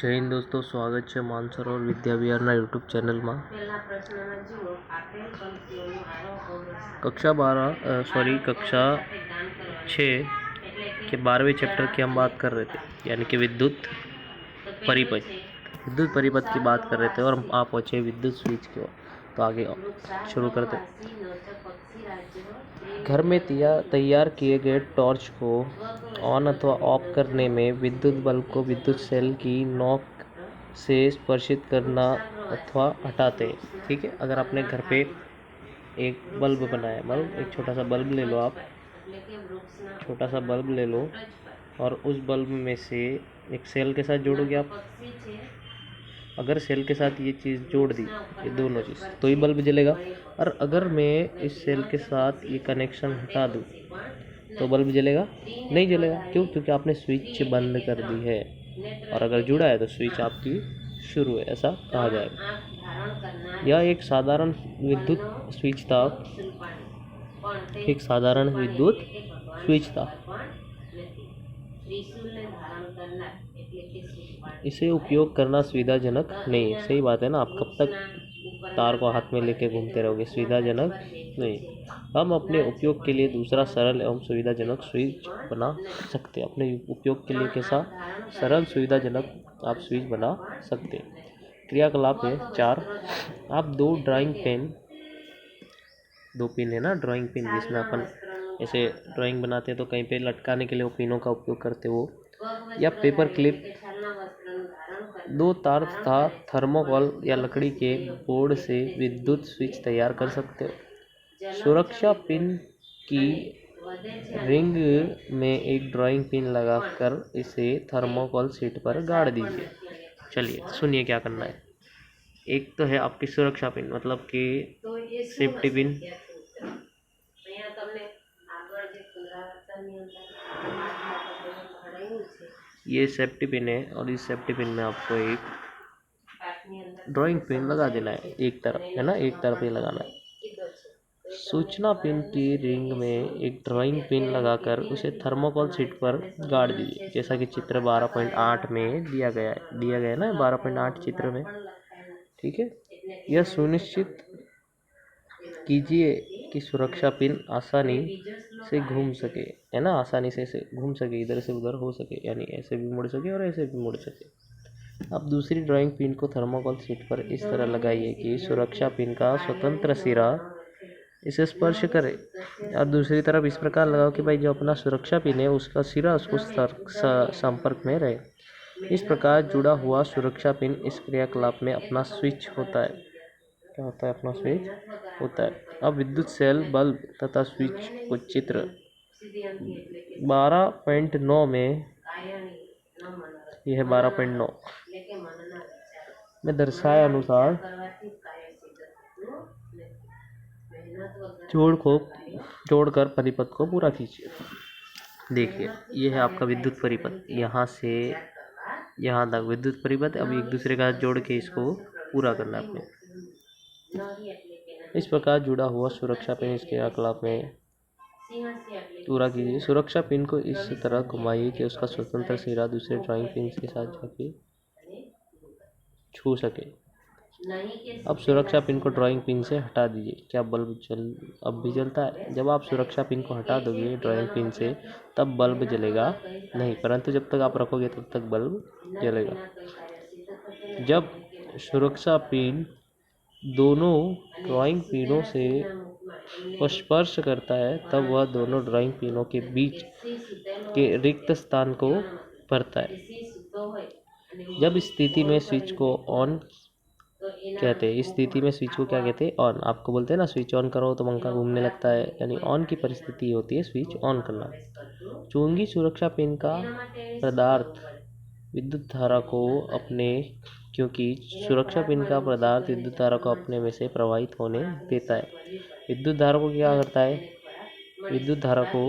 જય હિન્દ દોસ્તો, સ્વાગત છે માનસરોવર વિદ્યાવિહારના યુટ્યુબ ચેનલમાં. कक्षा 6 के 12वें चैप्टर की हम बात कर रहे थे, यानी कि विद्युत परिपथ की बात कर रहे थे और हम आप पहुँचे विद्युत स्विच की ओर। तो आगे शुरू करते। घर में तैयार किए गए टॉर्च को ऑन अथवा ऑफ करने में विद्युत बल्ब को विद्युत सेल की नोक से स्पर्शित करना अथवा हटाते हैं। ठीक है, अगर आपने घर पे एक बल्ब बनाया, एक छोटा सा बल्ब ले लो, आप छोटा सा बल्ब ले लो और उस बल्ब में से एक सेल के साथ जोड़ोगे आप। अगर सेल के साथ ये चीज़ जोड़ दी, ये दोनों चीज़, तो ही बल्ब जलेगा। और अगर मैं इस सेल के साथ ये कनेक्शन हटा दूँ तो बल्ब जलेगा? नहीं जलेगा। क्यों? क्योंकि आपने स्विच बंद कर दी है। और अगर जुड़ा है तो स्विच आपकी शुरू है, ऐसा कहा जाएगा। यह एक साधारण विद्युत स्विच था। इसे उपयोग करना सुविधाजनक नहीं है। सही बात है ना, आप कब तक तार को हाथ में लेके घूमते रहोगे? सुविधाजनक नहीं। हम अपने उपयोग के लिए दूसरा सरल एवं सुविधाजनक स्विच बना सकते हैं। अपने उपयोग के लिए कैसा सरल सुविधाजनक आप स्विच बना सकते हैं। क्रियाकलाप है 4। आप दो पिन है ना, ड्राइंग पिन, जिसमें अपन ऐसे ड्राइंग बनाते हैं तो कहीं पे लटकाने के लिए वो पिनों का उपयोग करते हो, या पेपर क्लिप, दो तार तथा थर्मोकोल या लकड़ी के बोर्ड से विद्युत स्विच तैयार कर सकते हो। सुरक्षा पिन की रिंग में एक ड्राइंग पिन लगाकर इसे थर्मोकोल शीट पर गाड़ दीजिए। चलिए सुनिए क्या करना है। एक तो है आपकी सुरक्षा पिन, मतलब कि सेफ्टी पिन। ये सेफ्टी पिन है और इस सेफ्टी पिन में आपको एक ड्राइंग पिन लगा देना है, एक तरफ है ना, एक तरफ ही लगाना है। सूचना पिन की रिंग में एक ड्राइंग पिन लगाकर उसे थर्मोकोल शीट पर गाड़ दीजिए, जैसा कि चित्र 12.8 में दिया गया है ना, 12.8 चित्र में। ठीक है, यह सुनिश्चित कीजिए कि सुरक्षा पिन आसानी से घूम सके, है ना, आसानी से घूम सके, इधर से उधर हो सके, यानी ऐसे भी मुड़ सके और ऐसे भी मुड़ सके। अब दूसरी ड्राइंग पिन को थर्मोकोल शीट पर इस तरह लगाइए कि सुरक्षा पिन का स्वतंत्र सिरा इसे स्पर्श करे, और दूसरी तरफ इस प्रकार लगाओ कि भाई जो अपना सुरक्षा पिन है उसका सिरा उसको संपर्क में रहे। इस प्रकार जुड़ा हुआ सुरक्षा पिन इस क्रियाकलाप में अपना स्विच होता है। क्या होता है? अपना स्विच होता है। अब विद्युत सेल, बल्ब तथा स्विच को चित्र 12.9 में, यह 12.9 में दर्शाए अनुसार जोड़कर परिपथ को पूरा कीजिए। देखिए, ये है आपका विद्युत परिपथ, यहाँ से यहाँ तक विद्युत परिपथ। अब एक दूसरे का जोड़ के इसको पूरा करना है अपने। इस प्रकार जुड़ा हुआ सुरक्षा पिन इसके क्रियाकलाप में पूरा कीजिए। सुरक्षा पिन को इस तरह घुमाइए कि उसका स्वतंत्र सिरा दूसरे ड्राइंग पिन के साथ जाके छू सके। अब सुरक्षा पिन को ड्राइंग पिन से हटा दीजिए। क्या बल्ब अब भी जलता है? जब आप सुरक्षा पिन को हटा दोगे ड्राइंग पिन से तब बल्ब जलेगा नहीं, परंतु जब तक आप रखोगे तब तक बल्ब जलेगा। जब सुरक्षा पिन दोनों ड्राइंग पिनों से स्पर्श करता है तब वह दोनों ड्राइंग पिनों के बीच के रिक्त स्थान को भरता है। जब इस स्थिति में स्विच को ऑन कहते हैं, इस स्थिति में स्विच को क्या कहते हैं? ऑन। आपको बोलते हैं ना स्विच ऑन करो तो पंखा घूमने लगता है, यानी ऑन की परिस्थिति होती है स्विच ऑन करना। चुंगी सुरक्षा पिन का पदार्थ विद्युत धारा को अपने क्योंकि सुरक्षा पिन का पदार्थ विद्युत धारा को अपने में से प्रवाहित होने देता है। विद्युत धारा को क्या करता है? विद्युत धारा को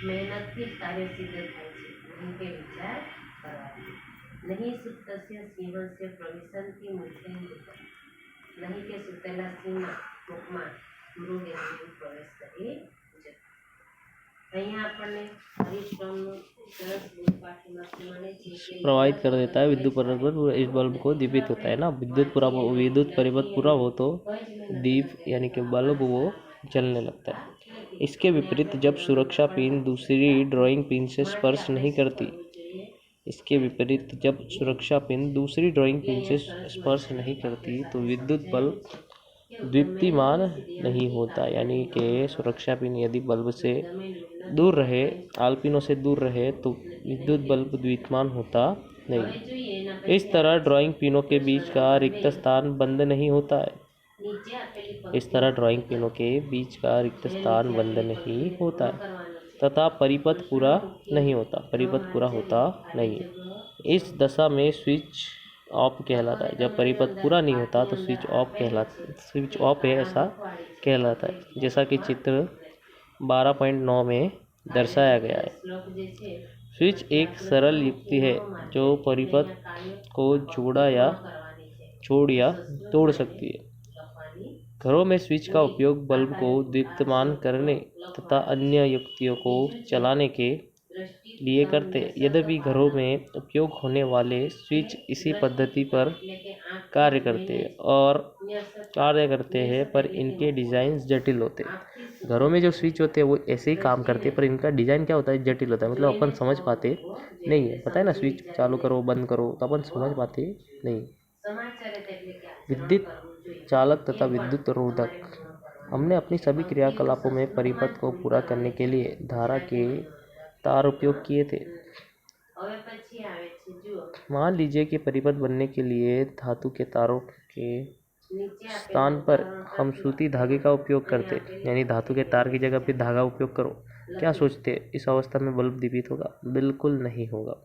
મહેનતથી કાર્ય સિદ્ધ થાય છે, નહીં કે વિચાર કરવાથી. નહીં સુપ્તસ્ય સિંહસ્ય પ્રવિશન્તિ મૂર્ધન્યતઃ. प्रभावित कर देता है विद्युत परिपथ, इस बल्ब को दीपित होता है ना, विद्युत परिपथ पूरा हो तो दीप यानी कि बल्ब वो जलने लगता है। इसके विपरीत जब सुरक्षा पिन दूसरी ड्राइंग पिन से स्पर्श नहीं करती इसके विपरीत जब सुरक्षा पिन दूसरी ड्राइंग पिन से स्पर्श नहीं करती तो विद्युत बल्ब दीप्तिमान नहीं होता, यानी कि सुरक्षा पिन यदि बल्ब से दूर रहे, आलपिनों से दूर रहे तो विद्युत बल्ब दीप्तिमान होता नहीं। इस तरह ड्राइंग पिनों के बीच का रिक्त स्थान बंद नहीं होता है। इस तरह ड्राइंग पिनों के बीच का रिक्त स्थान बंद नहीं होता है तथा परिपथ पूरा नहीं होता, परिपथ पूरा होता नहीं। इस दशा में स्विच ऑफ कहलाता है। जब परिपथ पूरा नहीं होता तो स्विच ऑफ है ऐसा कहलाता है, जैसा कि चित्र 12.9 में दर्शाया गया है। स्विच एक सरल युक्ति है जो परिपथ को छोड़ या तोड़ सकती है। घरों में स्विच का उपयोग बल्ब को दीप्तमान करने तथा अन्य युक्तियों को चलाने के लिए करते हैं। यद्यपि घरों में उपयोग होने वाले स्विच इसी पद्धति पर कार्य करते हैं पर इनके डिज़ाइन जटिल होते हैं। घरों में जो स्विच होते हैं वो ऐसे ही काम करते हैं पर इनका डिज़ाइन क्या होता है, जटिल होता है। मतलब अपन समझ पाते नहीं है, पता है ना, स्विच चालू करो बंद करो तो अपन समझ पाते नहीं। विद्युत चालक तथा विद्युत रोधक। हमने अपनी सभी क्रियाकलापों में परिपथ को पूरा करने के लिए धारा के तार उपयोग किए थे। मान लीजिए कि परिपथ बनने के लिए धातु के तारों के स्थान पर हम सूती धागे का उपयोग करते, यानी धातु के तार की जगह पे धागा उपयोग करो। क्या सोचते, इस अवस्था में बल्ब दीपित होगा? बिल्कुल नहीं होगा।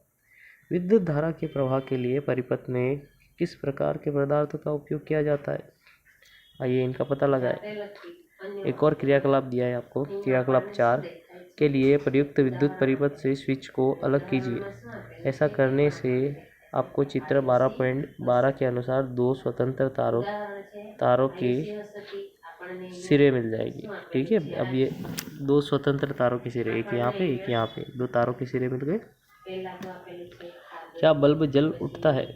विद्युत धारा के प्रवाह के लिए परिपथ में किस प्रकार के पदार्थों का उपयोग किया जाता है? आइए इनका पता लगाएं। एक और क्रियाकलाप दिया है आपको, क्रियाकलाप 4 के लिए प्रयुक्त विद्युत परिपथ से स्विच को अलग कीजिए। ऐसा करने से आपको चित्र 12.12 के अनुसार दो स्वतंत्र तारों के सिरे मिल जाएगी। ठीक है, अब ये दो स्वतंत्र तारों के सिरे, एक यहाँ पे एक यहाँ पे, दो तारों के सिरे मिल गए। क्या बल्ब जल उठता है?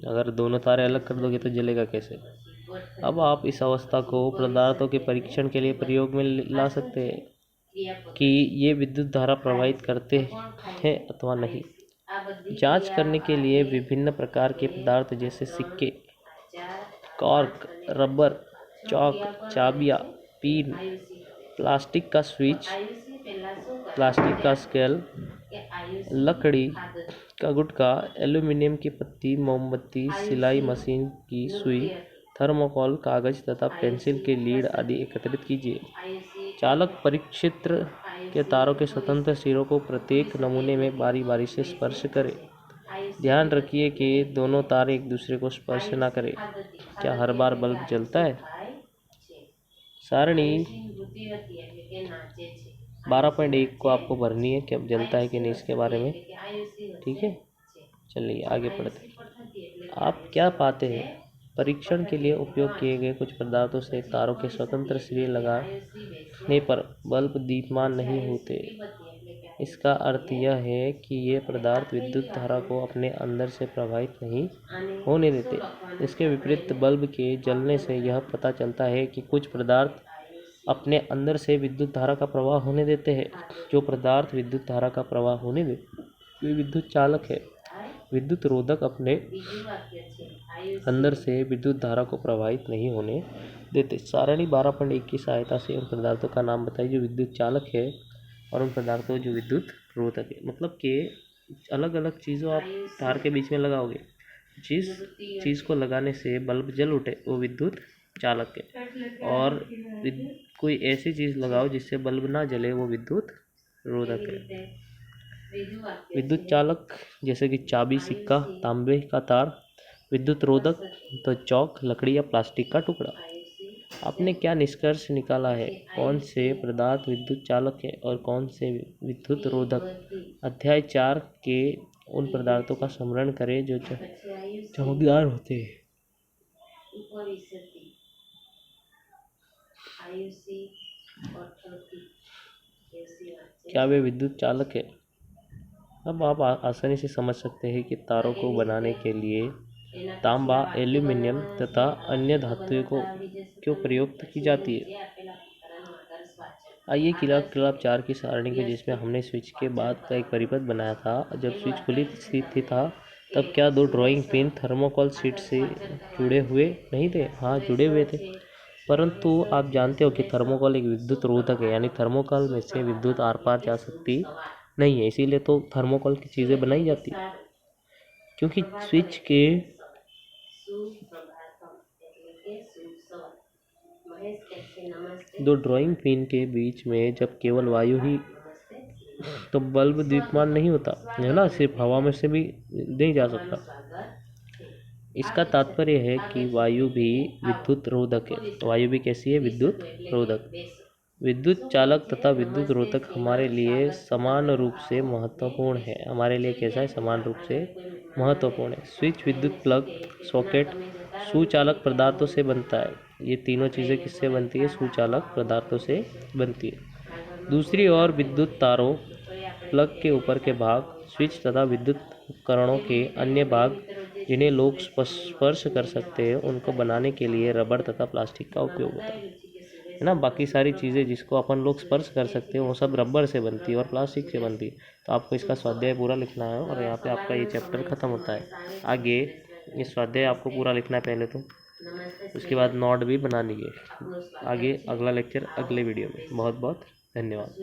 अगर दोनों तारे अलग कर दोगे तो जलेगा कैसे? अब आप इस अवस्था को पदार्थों के परीक्षण के लिए प्रयोग में ला सकते हैं कि ये विद्युत धारा प्रवाहित करते हैं अथवा नहीं। जांच करने के लिए विभिन्न प्रकार के पदार्थ जैसे सिक्के, कॉर्क, रबर, चॉक, चाबियाँ, पिन, प्लास्टिक का स्विच, प्लास्टिक का स्केल, लकड़ी का गुटका, एल्यूमीनियम की पत्ती, मोमबत्ती, सिलाई मशीन की सुई, थर्मोकोल, कागज तथा पेंसिल के लीड आदि एकत्रित कीजिए। चालक परिक्षेत्र के तारों के स्वतंत्र सिरों को प्रत्येक नमूने में बारी बारी से स्पर्श करें। ध्यान रखिए कि दोनों तार एक दूसरे को स्पर्श न करें। क्या हर बार बल्ब जलता है? सारणी 12.1 को आपको भरनी है कि अब जलता है कि नहीं इसके बारे में। ठीक है, चलिए आगे पढ़ते हैं। आप क्या पाते हैं? परीक्षण के लिए उपयोग किए गए कुछ पदार्थों से तारों के स्वतंत्र सिरे लगाने पर बल्ब दीप्यमान नहीं होते। इसका अर्थ यह है कि ये पदार्थ विद्युत धारा को अपने अंदर से प्रवाहित नहीं होने देते। इसके विपरीत बल्ब के जलने से यह पता चलता है कि कुछ पदार्थ अपने अंदर से विद्युत धारा का प्रवाह होने देते हैं। जो पदार्थ विद्युत धारा का प्रवाह होने देते वे विद्युत चालक है। विद्युत रोधक अपने अंदर से विद्युत धारा को प्रवाहित नहीं होने देते। सारणी 12.1 की सहायता से उन पदार्थों का नाम बताइए जो विद्युत चालक है और उन पदार्थों जो विद्युत रोधक है। मतलब कि अलग अलग चीज़ों आप तार के बीच में लगाओगे, जिस चीज़ को लगाने से बल्ब जल उठे वो विद्युत चालक है, और कोई ऐसी चीज़ लगाओ जिससे बल्ब ना जले वो विद्युत रोधक है। विद्युत चालक जैसे कि चाबी, सिक्का, तांबे का तार। विद्युत रोधक तो चौक, लकड़ी या प्लास्टिक का टुकड़ा। आपने क्या निष्कर्ष निकाला है? कौन से पदार्थ विद्युत चालक है और कौन से विद्युत रोधक? अध्याय 4 के उन पदार्थों का स्मरण करें जो चमकदार होते हैं। क्या वे विद्युत चालक है? अब आप आसानी से समझ सकते हैं कि तारों को बनाने के लिए तांबा, एल्यूमीनियम तथा अन्य धातुओं को क्यों प्रयुक्त की जाती है। आइए क्लब 4 की सारणी में, जिसमें हमने स्विच के बाद का एक परिपथ बनाया था। जब स्विच खुली स्थित था तब क्या दो ड्राइंग पिन थर्मोकोल शीट से जुड़े हुए नहीं थे? हाँ, जुड़े हुए थे। परंतु आप जानते हो कि थर्मोकोल एक विद्युत रोधक है, यानी थर्मोकोल में से विद्युत आर पार जा सकती नहीं है। इसीलिए तो थर्मोकोल की चीज़ें बनाई जाती है। क्योंकि स्विच के दो ड्राइंग पिन के बीच में जब केवल वायु ही, तो बल्ब दीप्यमान नहीं होता है ना, सिर्फ हवा में से भी नहीं जा सकता। इसका तात्पर्य है कि वायु भी विद्युत रोधक है। वायु भी कैसी है? विद्युत रोधक। विद्युत चालक तथा विद्युत रोधक हमारे लिए समान रूप से महत्वपूर्ण है। हमारे लिए कैसा है? समान रूप से महत्वपूर्ण है। स्विच, विद्युत प्लग, सॉकेट सुचालक पदार्थों से बनता है। ये तीनों चीज़ें किससे बनती है? सुचालक पदार्थों से बनती है। दूसरी ओर विद्युत तारों, प्लग के ऊपर के भाग, स्विच तथा विद्युत उपकरणों के अन्य भाग जिन्हें लोग स्पर्श कर सकते हैं, उनको बनाने के लिए रबर तथा प्लास्टिक का उपयोग होता है ना। बाकी सारी चीज़ें जिसको अपन लोग स्पर्श कर सकते हैं वो सब रबर से बनती है और प्लास्टिक से बनती है। तो आपको इसका स्वाध्याय पूरा लिखना है और यहाँ पे आपका ये चैप्टर ख़त्म होता है। आगे ये स्वाध्याय आपको पूरा लिखना है पहले तो, उसके बाद नोट भी बनानी है। आगे अगला लेक्चर अगले वीडियो में। बहुत बहुत धन्यवाद।